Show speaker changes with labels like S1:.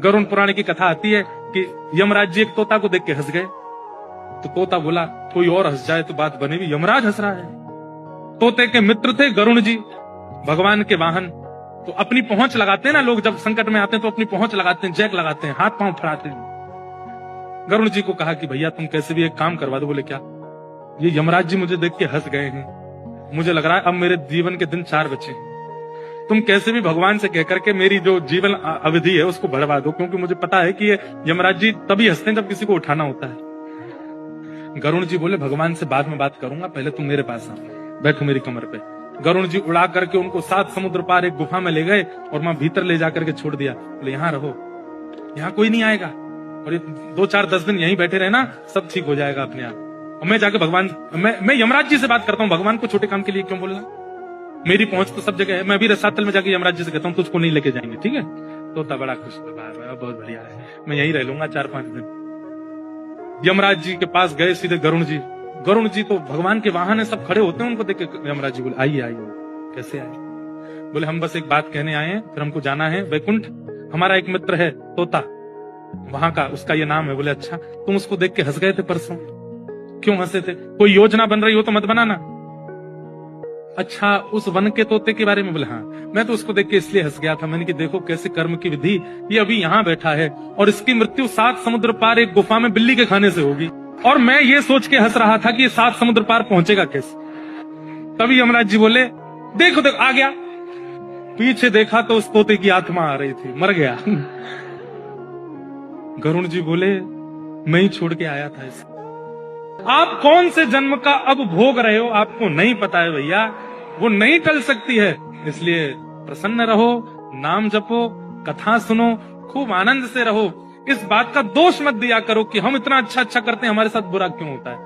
S1: गरुड़ पुराण की कथा आती है कि यमराज जी एक तोता को देख के हंस गए। तो तोता बोला कोई और हंस जाए तो बात बनेगी, यमराज हंस रहा है। तोते के मित्र थे गरुड़ जी, भगवान के वाहन। तो अपनी पहुंच लगाते हैं ना लोग, जब संकट में आते हैं तो अपनी पहुंच लगाते हैं, जैक लगाते हैं, हाथ पांव फड़ाते हैं। गरुड़ जी को कहा कि भैया तुम कैसे भी एक काम करवा दो। बोले क्या? ये यमराज जी मुझे देख के हंस गए हैं, मुझे लग रहा है अब मेरे जीवन के दिन 4 बचे हैं। तुम कैसे भी भगवान से कहकर के मेरी जो जीवन अवधि है उसको बढ़वा दो, क्योंकि मुझे पता है कि ये यमराज जी तभी हंसते हैं जब किसी को उठाना होता है। गरुड़ जी बोले भगवान से बाद में बात करूंगा, पहले तुम मेरे पास आओ, बैठो मेरी कमर पे। गरुड़ जी उड़ा करके उनको 7 समुद्र पार एक गुफा में ले गए और वहां भीतर ले जाकर के छोड़ दिया। बोले यहाँ रहो, यहाँ कोई नहीं आएगा, और ये 2-4-10 दिन यहीं बैठे रहना, सब ठीक हो जाएगा अपने आप। और मैं जाके भगवान, मैं यमराज जी से बात करता हूँ, भगवान को छोटे काम के लिए क्यों बोलना, मेरी पहुंच तो सब जगह है। मैं भी रसातल में जाके यमराज जी से कहता हूँ तुझको नहीं लेके जाएंगे, ठीक है? तोता बड़ा खुश हुआ, बहुत बढ़िया है, मैं यहीं रह लूंगा 4-5 दिन। यमराज जी के पास गए सीधे गरुड़ जी। गरुड़ जी तो भगवान के वाहन है, सब खड़े होते हैं, उनको देख के यमराज जी बोले आइए आइए। कैसे आए? बोले हम बस एक बात कहने आए हैं, फिर हमको जाना है वैकुंठ। हमारा एक मित्र है तोता, वहां का, उसका ये नाम है। बोले अच्छा, तुम उसको देख के हंस गए थे परसों, क्यों हंसे थे? कोई योजना बन रही हो तो मत बनाना। अच्छा, उस वन के तोते के बारे में? बोले हाँ, मैं तो उसको देख के इसलिए हंस गया था, मैंने कि देखो कैसे कर्म की विधि, ये अभी यहाँ बैठा है और इसकी मृत्यु 7 समुद्र पार एक गुफा में बिल्ली के खाने से होगी, और मैं ये सोच के हंस रहा था कि ये 7 समुद्र पार पहुंचेगा कैसे। तभी यमराज जी बोले देखो देखो आ गया। पीछे देखा तो उस तोते की आत्मा आ रही थी, मर गया। गरुड़ जी बोले मैं ही छोड़ के आया था इसे। आप कौन से जन्म का अब भोग रहे हो आपको नहीं पता है भैया, वो नहीं टल सकती है। इसलिए प्रसन्न रहो, नाम जपो, कथा सुनो, खूब आनंद से रहो। इस बात का दोष मत दिया करो कि हम इतना अच्छा करते हैं, हमारे साथ बुरा क्यों होता है।